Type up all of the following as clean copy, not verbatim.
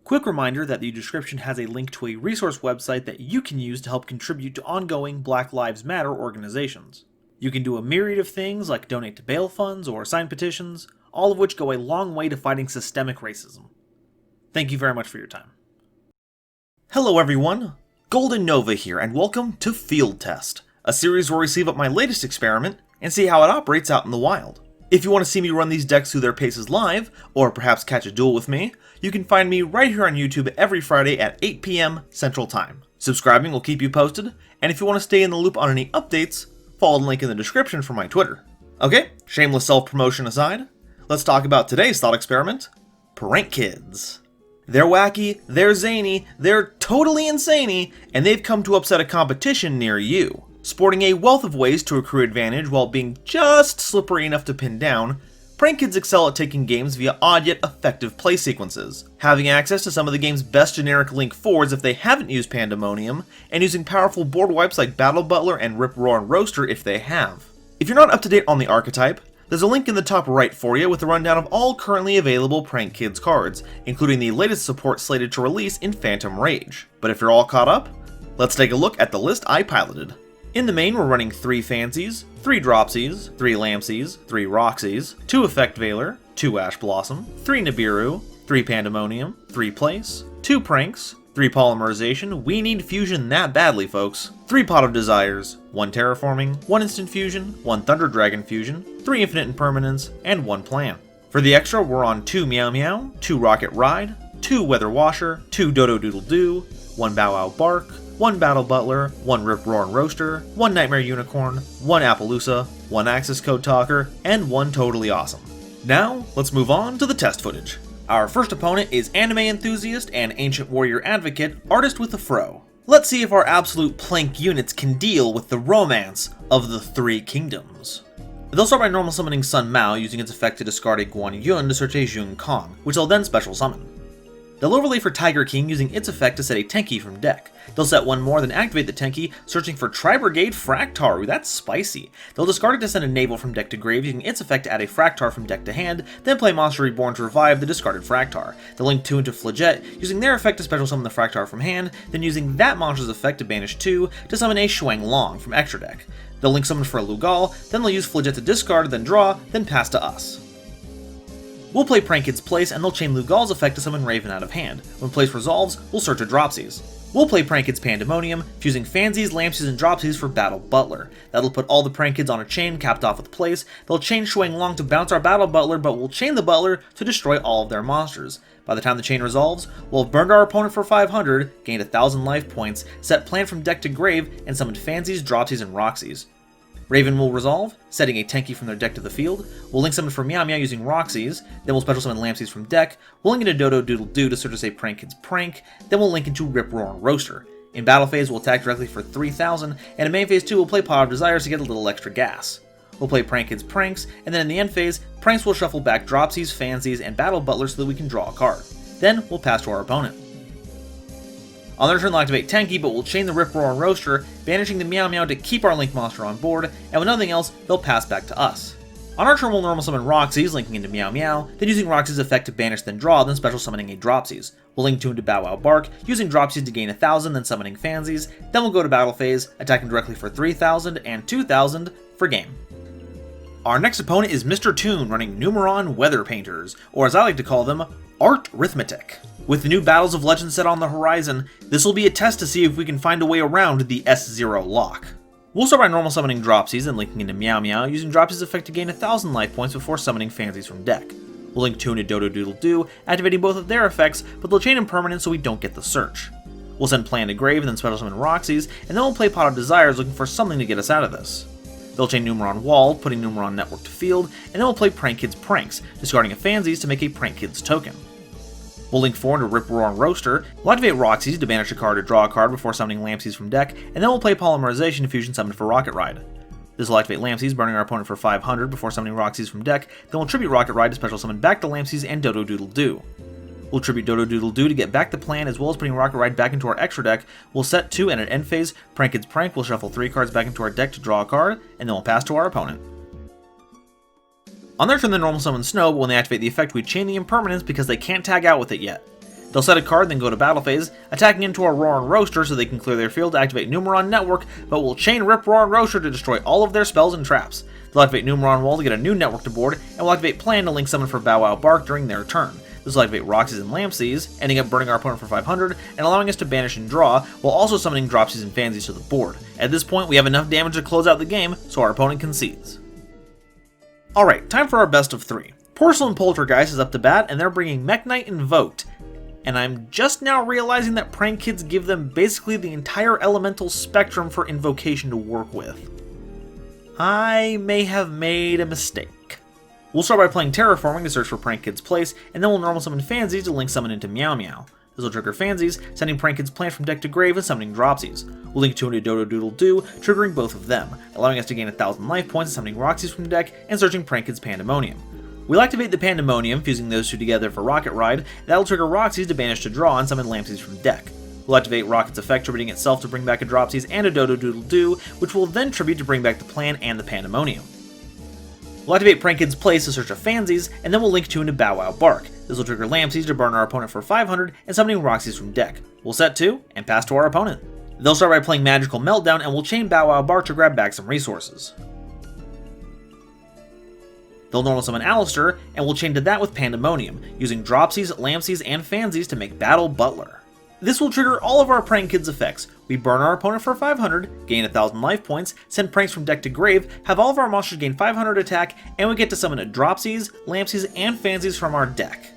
Quick reminder that the description has a link to a resource website that you can use to help contribute to ongoing Black Lives Matter organizations. You can do a myriad of things like donate to bail funds or sign petitions, all of which go a long way to fighting systemic racism. Thank you very much for your time. Hello everyone, GoldenNova here, and welcome to Field Test, a series where we save up my latest experiment and see how it operates out in the wild. If you want to see me run these decks through their paces live, or perhaps catch a duel with me, you can find me right here on YouTube every Friday at 8 PM Central Time. Subscribing will keep you posted, and if you want to stay in the loop on any updates, follow the link in the description for my Twitter. Okay, shameless self-promotion aside, let's talk about today's thought experiment, Prank Kids. They're wacky, they're zany, they're totally insaney, and they've come to upset a competition near you. Sporting a wealth of ways to accrue advantage while being just slippery enough to pin down, Prank Kids excel at taking games via odd yet effective play sequences, having access to some of the game's best generic Link 4s if they haven't used Pandemonium, and using powerful board wipes like Battle Butler and Rip Roar and Roaster if they have. If you're not up to date on the archetype, there's a link in the top right for you with a rundown of all currently available Prank Kids cards, including the latest support slated to release in Phantom Rage. But if you're all caught up, let's take a look at the list I piloted. In the main, we're running 3 Fancies, 3 Dropsies, 3 Lampsies, 3 Roxies, 2 Effect Veiler, 2 Ash Blossom, 3 Nibiru, 3 Pandemonium, 3 Place, 2 Pranks, 3 Polymerization, we need fusion that badly folks, 3 Pot of Desires, 1 Terraforming, 1 Instant Fusion, 1 Thunder Dragon Fusion, 3 Infinite Impermanence, and 1 Plan. For the extra, we're on 2 Meow Meow, 2 Rocket Ride, 2 Weather Washer, 2 Dodo Doodle Doo, 1 Bow Wow Bark, 1 Battle Butler, 1 Rip Roar and Roaster, 1 Nightmare Unicorn, 1 Appaloosa, 1 Access Code Talker, and 1 Totally Awesome. Now, let's move on to the test footage. Our first opponent is anime enthusiast and ancient warrior advocate, Artist with a Fro. Let's see if our absolute plank units can deal with the romance of the 3 kingdoms. They'll start by normal summoning Sun Mao using its effect to discard a Guan Yun to search a Jun Kong, which they'll then special summon. They'll overlay for Tiger King using its effect to set a Tenki from deck. They'll set 1 more, then activate the Tenki, searching for Tri-Brigade Fractar. Ooh, that's spicy. They'll discard it to send a Naval from deck to grave, using its effect to add a Fractar from deck to hand, then play Monster Reborn to revive the discarded Fractar. They'll link 2 into Flaget, using their effect to special summon the Fractar from hand, then using that monster's effect to banish 2 to summon a Shuang Long from extra deck. They'll link summon for a Lugal, then they'll use Flaget to discard, then draw, then pass to us. We'll play Prank Kids Place, and they'll chain Lugal's effect to summon Raven out of hand. When Place resolves, we'll search a Dropsies. We'll play Prank Kids Pandemonium, fusing Fansies, Lampsies, and Dropsies for Battle Butler. That'll put all the Prank Kids on a chain, capped off with Place. They'll chain Shuang Long to bounce our Battle Butler, but we'll chain the Butler to destroy all of their monsters. By the time the chain resolves, we'll have burned our opponent for 500, gained 1,000 life points, set Plan from deck to grave, and summoned Fansies, Dropsies, and Roxies. Raven will resolve, setting a Tenki from their deck to the field. We'll link summon for Meow Meow using Roxies, then we'll special summon Lampsies from deck. We'll link into Dodo Doodle Doo to search as a Prank Kids Prank, then we'll link into Rip Roar and Roaster. In battle phase, we'll attack directly for 3,000, and in main phase 2, we'll play Pot of Desires to get a little extra gas. We'll play Prank Kids Pranks, and then in the end phase, Pranks will shuffle back Dropsies, Fansies, and Battle Butler so that we can draw a card. Then we'll pass to our opponent. On their turn, they'll activate Tenki, but we'll chain the Rip Roar and Roaster, banishing the Meow Meow to keep our Link monster on board, and with nothing else, they'll pass back to us. On our turn, we'll normal summon Roxies, linking into Meow Meow, then using Roxy's effect to banish then draw, then special summoning a Dropsies. We'll link 2 into Bow Wow Bark, using Dropsies to gain 1,000, then summoning Fansies, then we'll go to battle phase, attacking directly for 3,000 and 2,000 for game. Our next opponent is Mr. Toon, running Numeron Weather Painters, or as I like to call them, Art Arithmetic. With the new Battles of Legend set on the horizon, this will be a test to see if we can find a way around the S0 lock. We'll start by normal summoning Dropsies and linking into Meow Meow, using Dropsies' effect to gain 1,000 life points before summoning Fansies from deck. We'll link 2 into Dodo Doodle Doo, activating both of their effects, but they'll chain impermanent so we don't get the search. We'll send Plan to grave and then special summon Roxies, and then we'll play Pot of Desires looking for something to get us out of this. They'll chain Numeron Wall, putting Numeron Network to field, and then we'll play Prank Kids Pranks, discarding a Fansies to make a Prank Kids token. We'll link 4 into Rip Roar and Roaster, we'll activate Roxies to banish a card or draw a card before summoning Lampsies from deck, and then we'll play Polymerization to fusion summon for Rocket Ride. This will activate Lampsies, burning our opponent for 500 before summoning Roxies from deck, then we'll tribute Rocket Ride to special summon back to Lampsies and Dodo Doodle Doo. We'll tribute Dodo Doodle Doo to get back the plan, as well as putting Rocket Ride back into our extra deck. We'll set 2, and at end phase, Prank Kids Prank will shuffle 3 cards back into our deck to draw a card, and then we'll pass to our opponent. On their turn, they normal summon Snow, but when they activate the effect, we chain the impermanence because they can't tag out with it yet. They'll set a card, then go to battle phase, attacking into our Roaring Roaster so they can clear their field to activate Numeron Network, but will chain Rip Roaring Roaster to destroy all of their spells and traps. They'll activate Numeron Wall to get a new network to board, and will activate Plan to link summon for Bow Wow Bark during their turn. This will activate Roxy's and Lampsies, ending up burning our opponent for 500, and allowing us to banish and draw, while also summoning Dropsies and Fansies to the board. At this point, we have enough damage to close out the game, so our opponent concedes. Alright, time for our best of 3. Porcelain Poltergeist is up to bat, and they're bringing Mekk-Knight Invoked. And I'm just now realizing that Prank Kids give them basically the entire elemental spectrum for invocation to work with. I may have made a mistake. We'll start by playing Terraforming to search for Prank Kid's place, and then we'll normal summon Fansies to link summon into Meow Meow. This will trigger Fansies, sending Prank Kid's Plant from deck to grave and summoning Dropsies. We'll link 2 into Dodo-Doodle-Doo, triggering both of them, allowing us to gain 1,000 life points and summoning Roxy's from deck and searching Prank Kid's Pandemonium. We'll activate the Pandemonium, fusing those two together for Rocket Ride, and that'll trigger Roxy's to banish to draw and summon Lampsies from deck. We'll activate Rocket's effect, tributing itself to bring back a Dropsies and a Dodo-Doodle-Doo, which will then tribute to bring back the Plan and the Pandemonium. We'll activate Prank Kid's place to search for Fansies, and then we'll link 2 into Bow Wow Bark. This will trigger Lampsies to burn our opponent for 500 and summoning Roxy's from deck. We'll set 2 and pass to our opponent. They'll start by playing Magical Meltdown, and we'll chain Bow Wow Bark to grab back some resources. They'll normal summon Alistair, and we'll chain to that with Pandemonium, using Dropsies, Lampsies, and Fansies to make Battle Butler. This will trigger all of our Prank Kids effects. We burn our opponent for 500, gain 1,000 life points, send pranks from deck to grave, have all of our monsters gain 500 attack, and we get to summon a Dropsies, Lampsies, and Fansies from our deck.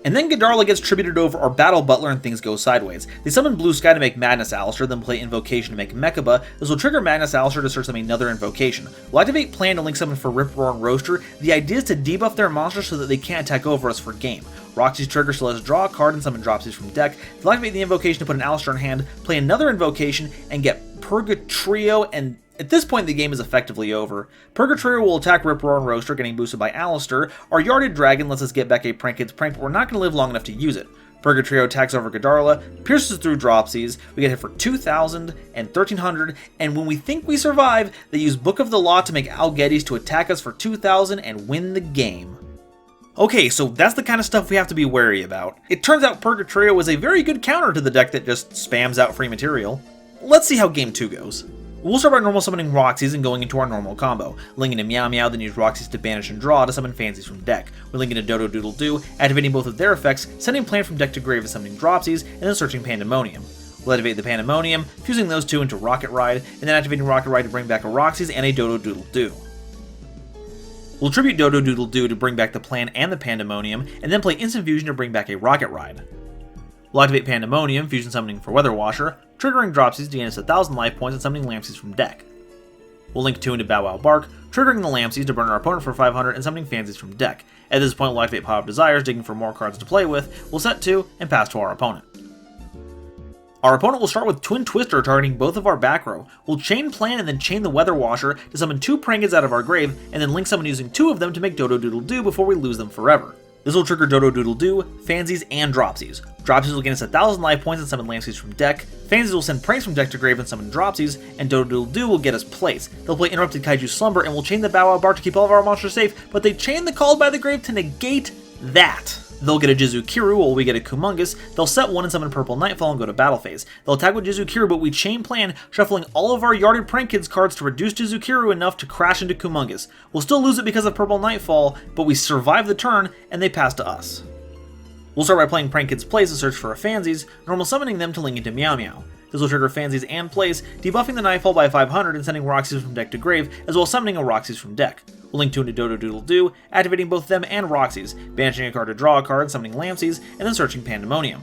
And then Godarla gets tributed over our Battle Butler and things go sideways. They summon Blue Sky to make Madness Alistair, then play Invocation to make Mekaba. This will trigger Madness Alistair to search them another Invocation. We'll activate Plan to link summon for Rip Roaring Roaster. The idea is to debuff their monsters so that they can't attack over us for game. Roxy's trigger so let us draw a card and summon Dropsies from deck. They'll activate the Invocation to put an Alistair in hand, play another Invocation, and get Purgatrio, and at this point the game is effectively over. Purgatrio will attack Rip Roaring Roaster, getting boosted by Alistair. Our Yarded Dragon lets us get back a Prank Kid's Prank, but we're not going to live long enough to use it. Purgatrio attacks over Godarla, pierces through Dropsies, we get hit for 2,000 and 1,300, and when we think we survive, they use Book of the Law to make Algeddis to attack us for 2,000 and win the game. Okay, so that's the kind of stuff we have to be wary about. It turns out Purgatrio is a very good counter to the deck that just spams out free material. Let's see how game 2 goes. We'll start by normal summoning Roxy's and going into our normal combo. Linking to Meow Meow, then use Roxy's to banish and draw to summon Fansies from deck. We're linking to Dodo-Doodle-Doo, activating both of their effects, sending Plan from deck to grave and summoning Dropsies, and then searching Pandemonium. We'll activate the Pandemonium, fusing those two into Rocket Ride, and then activating Rocket Ride to bring back a Roxy's and a Dodo-Doodle-Doo. We'll tribute Dodo-Doodle-Doo to bring back the Plan and the Pandemonium, and then play Instant Fusion to bring back a Rocket Ride. We'll activate Pandemonium, fusion summoning for Weather Washer, triggering Dropsies to gain us 1,000 life points and summoning Lampsies from deck. We'll link 2 into Bow Wow Bark, triggering the Lampsies to burn our opponent for 500 and summoning Fansies from deck. At this point, we'll activate Pile of Desires, digging for more cards to play with. We'll set 2 and pass to our opponent. Our opponent will start with Twin Twister, targeting both of our back row. We'll chain Plan and then chain the Weather Washer to summon 2 Prank Kids out of our grave, and then link summon using 2 of them to make Dodo-Doodle-Doo before we lose them forever. This will trigger Dodo-Doodle-Doo, Fansies, and Dropsies. Dropsies will gain us 1,000 life points and summon Lampsies from deck. Fansies will send pranks from deck to grave and summon Dropsies, and Dodo-Doodle-Doo will get us place. They'll play Interrupted Kaiju Slumber and will chain the Bow Wow Bark to keep all of our monsters safe, but they chain the Called by the Grave to negate that. They'll get a Jizukiru while we get a Kumungus. They'll set 1 and summon Purple Nightfall and go to battle phase. They'll attack with Jizukiru, but we chain Plan, shuffling all of our Yarded Prank Kids cards to reduce Jizukiru enough to crash into Kumungus. We'll still lose it because of Purple Nightfall, but we survive the turn and they pass to us. We'll start by playing Prank Kid's Place to search for a Fansies, normal summoning them to link into Meow Meow. This will trigger Fansies and Place, debuffing the Nightfall by 500 and sending Roxy's from deck to grave, as well as summoning a Roxy's from deck. We'll link 2 into Dodo-Doodle-Doo, activating both them and Roxy's, banishing a card to draw a card, summoning Lampsies, and then searching Pandemonium.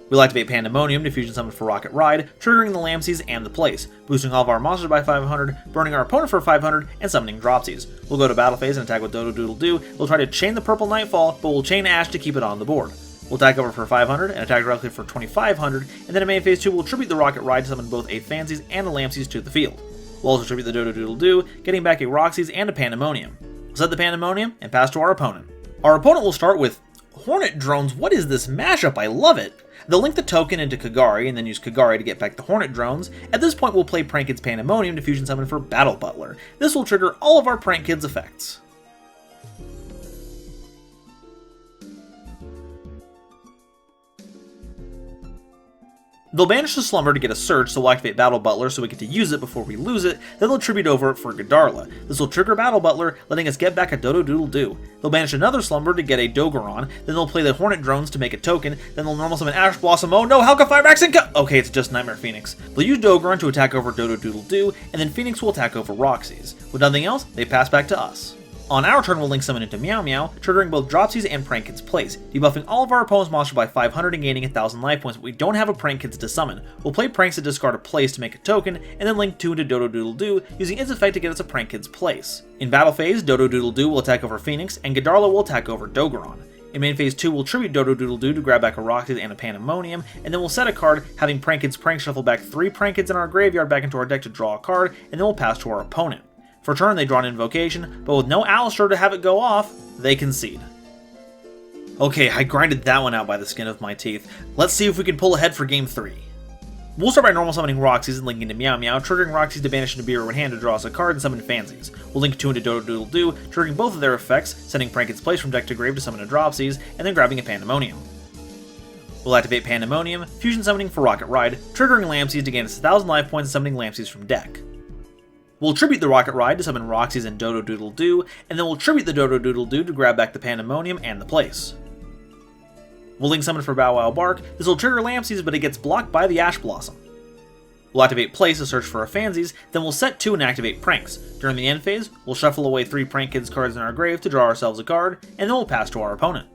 We'll activate Pandemonium to fusion summon for Rocket Ride, triggering the Lampsies and the Place, boosting all of our monsters by 500, burning our opponent for 500, and summoning Dropsies. We'll go to battle phase and attack with Dodo-Doodle-Doo. We'll try to chain the Purple Nightfall, but we'll chain Ash to keep it on the board. We'll attack over for 500 and attack directly for 2,500, and then in main phase 2 we'll tribute the Rocket Ride to summon both a Fansies and a Lampsies to the field. We'll also tribute the Dodo-Doodle-Doo, getting back a Roxy's and a Pandemonium. We'll set the Pandemonium and pass to our opponent. Our opponent will start with Hornet Drones. What is this mashup? I love it! They'll link the token into Kagari and then use Kagari to get back the Hornet Drones. At this point we'll play Prank Kid's Pandemonium to fusion summon for Battle Butler. This will trigger all of our Prank Kids effects. They'll banish the Slumber to get a Surge, so we'll activate Battle Butler so we get to use it before we lose it, then they'll tribute over it for G'Darla. This will trigger Battle Butler, letting us get back a Dodo-Doodle-Doo. They'll banish another Slumber to get a Dogoron, then they'll play the Hornet Drones to make a token, then they'll normal summon Ash Blossom, oh no, Hellcat Firemax and okay, it's just Nightmare Phoenix. They'll use Dogoron to attack over Dodo-Doodle-Doo, and then Phoenix will attack over Roxy's. With nothing else, they pass back to us. On our turn, we'll link summon into Meow Meow, triggering both Dropsies and Prank Kids Place, debuffing all of our opponent's monsters by 500 and gaining 1000 life points, but we don't have a Prank Kids to summon. We'll play Pranks to discard a Place to make a token, and then link 2 into Dodo-Doodle-Doo, using its effect to get us a Prank Kids Place. In battle phase, Dodo-Doodle-Doo will attack over Phoenix, and G'Darla will attack over Dogoron. In main phase 2, we'll tribute Dodo-Doodle-Doo to grab back a Roxy and a Pandemonium, and then we'll set a card, having Prank Kids Prank shuffle back 3 Prank Kids in our graveyard back into our deck to draw a card, and then we'll pass to our opponent. For turn, they draw an Invocation, but with no Alistair to have it go off, they concede. Okay, I grinded that one out by the skin of my teeth. Let's see if we can pull ahead for game 3. We'll start by normal summoning Roxy's and linking to Meow Meow, triggering Roxy's to banish Nibiru in hand to draw us a card and summon Fansies. We'll link 2 into Dodo-Doodle-Doo, triggering both of their effects, sending Prank Kids Place from deck to grave to summon a Dropsies, and then grabbing a Pandemonium. We'll activate Pandemonium, fusion summoning for Rocket Ride, triggering Lampsies to gain us 1000 life points and summoning Lampsies from deck. We'll tribute the Rocket Ride to summon Roxy's and Dodo-Doodle-Doo, and then we'll tribute the Dodo-Doodle-Doo to grab back the Pandemonium and the Place. We'll link summon for Bow Wow Bark. This will trigger Lampsies, but it gets blocked by the Ash Blossom. We'll activate Place to search for our Fansies, then we'll set 2 and activate Pranks. During the end phase, we'll shuffle away 3 Prank Kids cards in our grave to draw ourselves a card, and then we'll pass to our opponent.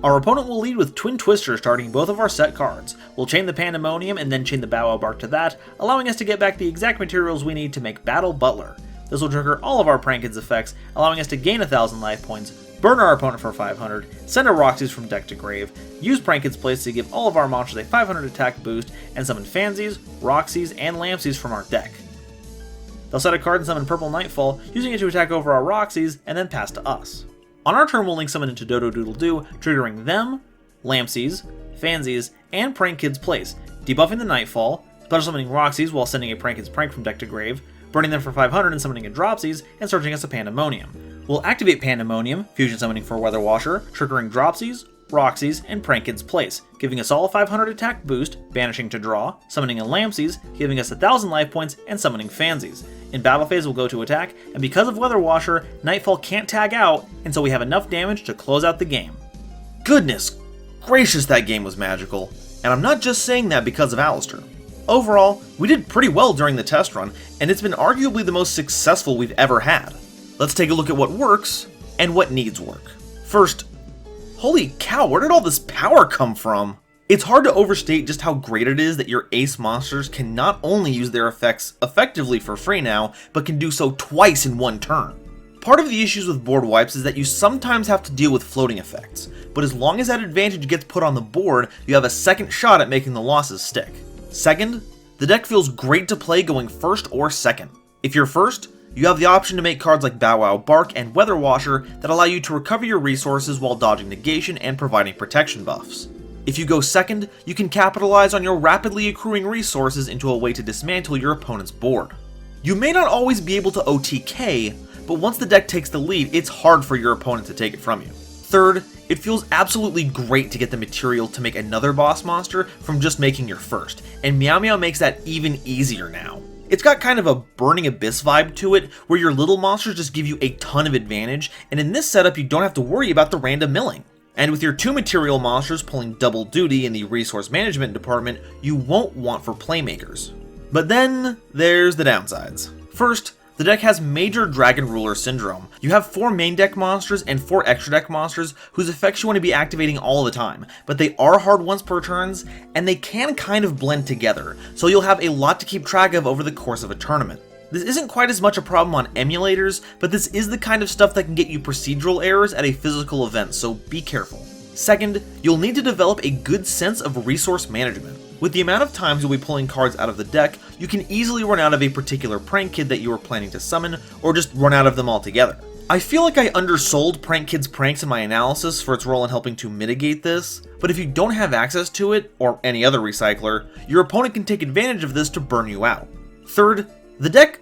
Our opponent will lead with Twin Twister starting both of our set cards. We'll chain the Pandemonium and then chain the Bow Wow Bark to that, allowing us to get back the exact materials we need to make Battle Butler. This will trigger all of our Prank Kids effects, allowing us to gain 1000 life points, burn our opponent for 500, send our Roxy's from deck to grave, use Prank Kids Place to give all of our monsters a 500 attack boost, and summon Fansies, Roxy's, and Lampsies from our deck. They'll set a card and summon Purple Nightfall, using it to attack over our Roxy's, and then pass to us. On our turn, we'll link summon into Dodo-Doodle-Doo, triggering them, Lampsies, Fansies, and Prank Kids Place, debuffing the Nightfall, special summoning Roxy's while sending a Prank Kids Prank from deck to grave, burning them for 500 and summoning a Dropsies, and searching us a Pandemonium. We'll activate Pandemonium, fusion summoning for Weather Washer, triggering Dropsies, Roxy's, and Prank Kids Place, giving us all a 500 attack boost, banishing to draw, summoning a Lampsies, giving us 1000 life points, and summoning Fansies. In battle phase, we'll go to attack, and because of Weather Washer, Nightfall can't tag out, and so we have enough damage to close out the game. Goodness gracious, that game was magical, and I'm not just saying that because of Alistair. Overall, we did pretty well during the test run, and it's been arguably the most successful we've ever had. Let's take a look at what works, and what needs work. First, holy cow, where did all this power come from? It's hard to overstate just how great it is that your ace monsters can not only use their effects effectively for free now, but can do so twice in one turn. Part of the issues with board wipes is that you sometimes have to deal with floating effects, but as long as that advantage gets put on the board, you have a second shot at making the losses stick. Second, the deck feels great to play going first or second. If you're first, you have the option to make cards like Bow Wow Bark and Weather Washer that allow you to recover your resources while dodging negation and providing protection buffs. If you go second, you can capitalize on your rapidly accruing resources into a way to dismantle your opponent's board. You may not always be able to OTK, but once the deck takes the lead, it's hard for your opponent to take it from you. Third, it feels absolutely great to get the material to make another boss monster from just making your first, and Meow Meow makes that even easier now. It's got kind of a Burning Abyss vibe to it, where your little monsters just give you a ton of advantage, and in this setup you don't have to worry about the random milling. And with your 2 material monsters pulling double duty in the resource management department, you won't want for playmakers. But then, there's the downsides. First, the deck has major Dragon Ruler syndrome. You have 4 main deck monsters and 4 extra deck monsters whose effects you want to be activating all the time, but they are hard once per turns, and they can kind of blend together, so you'll have a lot to keep track of over the course of a tournament. This isn't quite as much a problem on emulators, but this is the kind of stuff that can get you procedural errors at a physical event, so be careful. Second, you'll need to develop a good sense of resource management. With the amount of times you'll be pulling cards out of the deck, you can easily run out of a particular Prank Kid that you were planning to summon, or just run out of them altogether. I feel like I undersold Prank Kid's pranks in my analysis for its role in helping to mitigate this, but if you don't have access to it, or any other recycler, your opponent can take advantage of this to burn you out. Third, the deck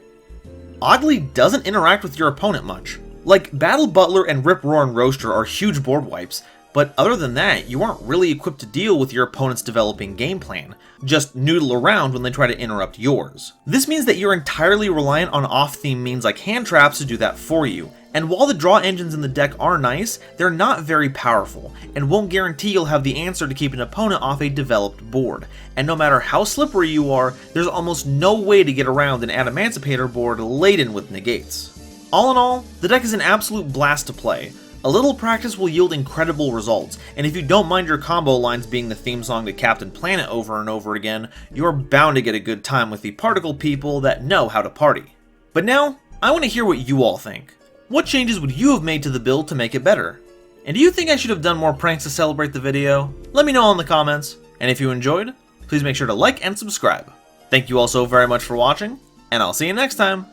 oddly doesn't interact with your opponent much. Like, Battle Butler and Rip Roar and Roaster are huge board wipes, But other than that, you aren't really equipped to deal with your opponent's developing game plan. Just noodle around when they try to interrupt yours. This means that you're entirely reliant on off-theme means like hand traps to do that for you. And while the draw engines in the deck are nice, they're not very powerful, and won't guarantee you'll have the answer to keep an opponent off a developed board. And no matter how slippery you are, there's almost no way to get around an Adamancipator board laden with negates. All in all, the deck is an absolute blast to play. A little practice will yield incredible results, and if you don't mind your combo lines being the theme song to Captain Planet over and over again, you're bound to get a good time with the particle people that know how to party. But now, I want to hear what you all think. What changes would you have made to the build to make it better? And do you think I should have done more pranks to celebrate the video? Let me know in the comments, and if you enjoyed, please make sure to like and subscribe. Thank you all so very much for watching, and I'll see you next time.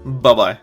Bye bye.